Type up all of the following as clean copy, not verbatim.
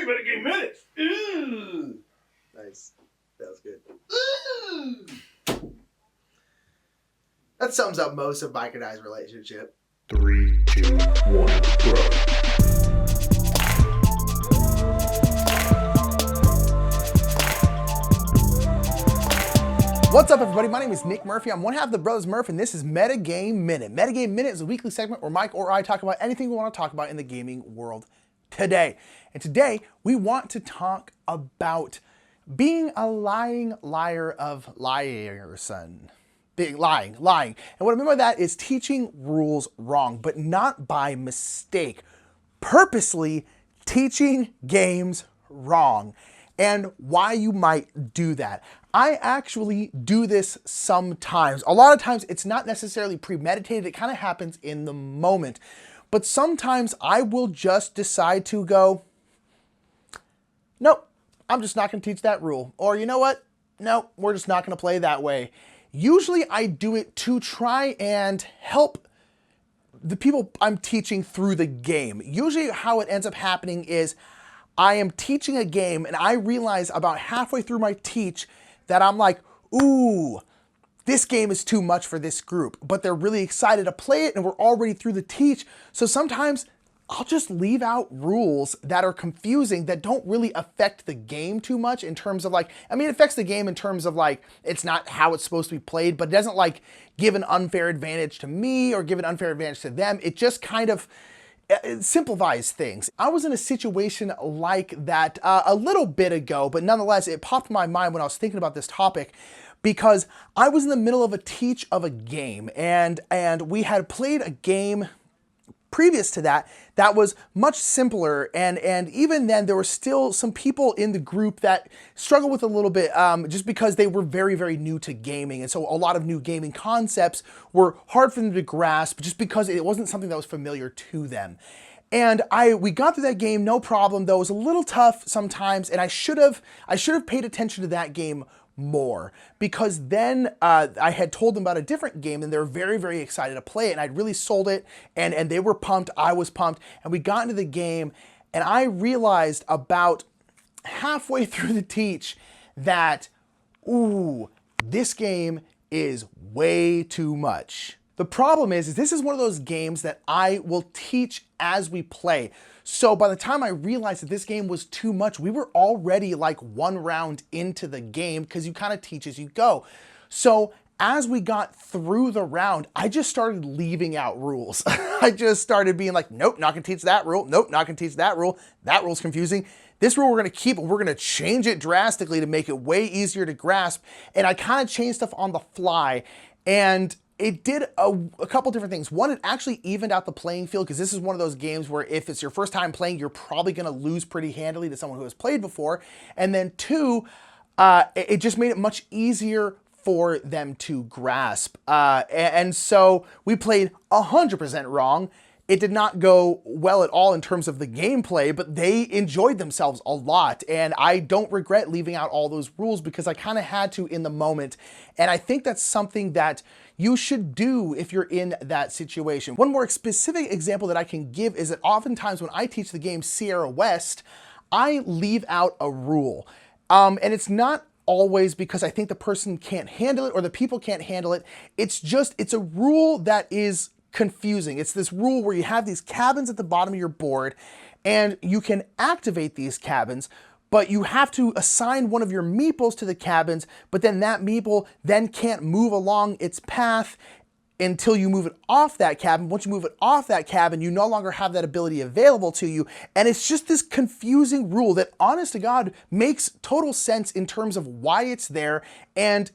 you metagame minutes. Ooh. Nice. That was good. Ooh. That sums up most of Mike and I's relationship. 3, 2, 1, go. What's up, everybody? My name is Nick Murphy. I'm one half of the Brothers Murph, and this is Metagame Minute. Metagame Minute is a weekly segment where Mike or I talk about anything we want to talk about in the gaming world today. And today, we want to talk about being a lying liar of liarson. Lying. And what I mean by that is teaching rules wrong, but not by mistake. Purposely teaching games wrong, and why you might do that. I actually do this sometimes. A lot of times it's not necessarily premeditated, it kind of happens in the moment. But sometimes I will just decide to go, nope, I'm just not going to teach that rule. Or you know what? No, we're just not going to play that way. Usually I do it to try and help the people I'm teaching through the game. Usually how it ends up happening is I am teaching a game and I realize about halfway through my teach that I'm like, ooh, this game is too much for this group, but they're really excited to play it and we're already through the teach. So sometimes I'll just leave out rules that are confusing that don't really affect the game too much in terms of like, I mean, it affects the game in terms of like, it's not how it's supposed to be played, but it doesn't like give an unfair advantage to me or give an unfair advantage to them. It just kind of it simplifies things. I was in a situation like that a little bit ago, but nonetheless, it popped in my mind when I was thinking about this topic because I was in the middle of a teach of a game and we had played a game previous to that that was much simpler, and even then there were still some people in the group that struggled with a little bit just because they were very, very new to gaming, and so a lot of new gaming concepts were hard for them to grasp just because it wasn't something that was familiar to them. And we got through that game, no problem, though it was a little tough sometimes, and I should have paid attention to that game more, because then I had told them about a different game and they were very, very excited to play it, and I'd really sold it, and they were pumped, I was pumped, and we got into the game and I realized about halfway through the teach that, ooh, this game is way too much. The problem is this is one of those games that I will teach as we play. So by the time I realized that this game was too much, we were already like one round into the game because you kind of teach as you go. So as we got through the round, I just started leaving out rules. I just started being like, nope, not gonna teach that rule. Nope, not gonna teach that rule. That rule's confusing. This rule we're gonna keep, but we're gonna change it drastically to make it way easier to grasp. And I kind of changed stuff on the fly, and it did a couple different things. One, it actually evened out the playing field, because this is one of those games where if it's your first time playing, you're probably gonna lose pretty handily to someone who has played before. And then two, it just made it much easier for them to grasp. And so we played 100% wrong. It did not go well at all in terms of the gameplay, but they enjoyed themselves a lot. And I don't regret leaving out all those rules because I kind of had to in the moment. And I think that's something that you should do if you're in that situation. One more specific example that I can give is that oftentimes when I teach the game Sierra West, I leave out a rule. And it's not always because I think the person can't handle it or the people can't handle it. It's a rule that is confusing. It's this rule where you have these cabins at the bottom of your board and you can activate these cabins, but you have to assign one of your meeples to the cabins, but then that meeple then can't move along its path until you move it off that cabin. Once you move it off that cabin, you no longer have that ability available to you. And it's just this confusing rule that, honest to God, makes total sense in terms of why it's there, and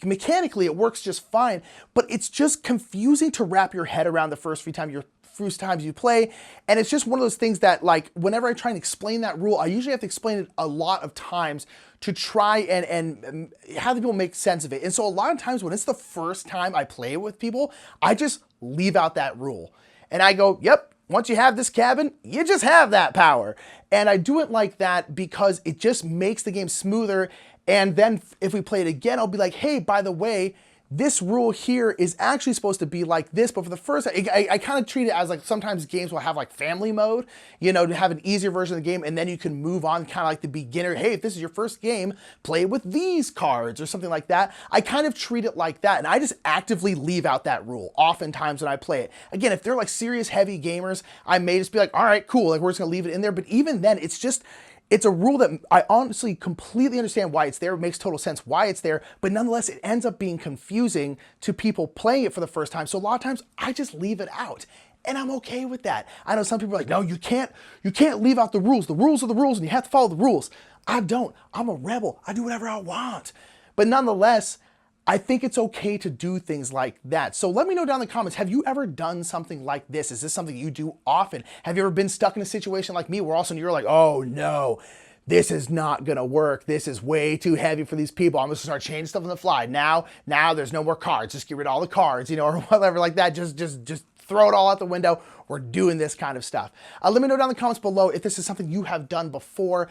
mechanically it works just fine, but it's just confusing to wrap your head around the first few times you play. And it's just one of those things that, like, whenever I try and explain that rule, I usually have to explain it a lot of times to try and have the people make sense of it. And so a lot of times when it's the first time I play with people, I just leave out that rule. And I go, yep, once you have this cabin, you just have that power. And I do it like that because it just makes the game smoother. And then if we play it again, I'll be like, hey, by the way, this rule here is actually supposed to be like this, but for the first, I kind of treat it as like sometimes games will have like family mode, you know, to have an easier version of the game, and then you can move on kind of like the beginner. Hey, if this is your first game, play with these cards or something like that. I kind of treat it like that, and I just actively leave out that rule oftentimes when I play it. Again, if they're like serious heavy gamers, I may just be like, all right, cool, like we're just gonna leave it in there, but even then, it's a rule that I honestly completely understand why it's there. It makes total sense why it's there, but nonetheless, it ends up being confusing to people playing it for the first time. So a lot of times I just leave it out, and I'm okay with that. I know some people are like, no, you can't leave out the rules. The rules are the rules, and you have to follow the rules. I don't. I'm a rebel. I do whatever I want. But nonetheless, I think it's okay to do things like that. So let me know down in the comments, have you ever done something like this? Is this something you do often? Have you ever been stuck in a situation like me where all of a sudden you're like, oh no, this is not gonna work. This is way too heavy for these people. I'm gonna start changing stuff on the fly. Now there's no more cards. Just get rid of all the cards, you know, or whatever like that. Just throw it all out the window. We're doing this kind of stuff. Let me know down in the comments below if this is something you have done before,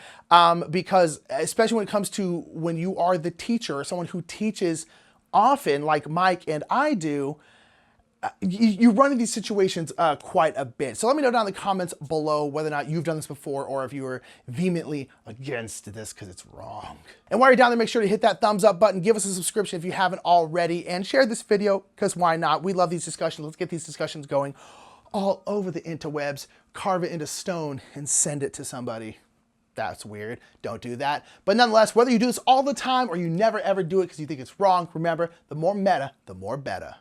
because especially when it comes to when you are the teacher or someone who teaches often, like Mike and I do, you run into these situations quite a bit. So let me know down in the comments below whether or not you've done this before or if you are vehemently against this because it's wrong. And while you're down there, make sure to hit that thumbs up button, give us a subscription if you haven't already, and share this video because why not? We love these discussions. Let's get these discussions going all over the interwebs, carve it into stone, and send it to somebody. That's weird. Don't do that. But nonetheless, whether you do this all the time or you never ever do it because you think it's wrong, remember, the more meta, the more better.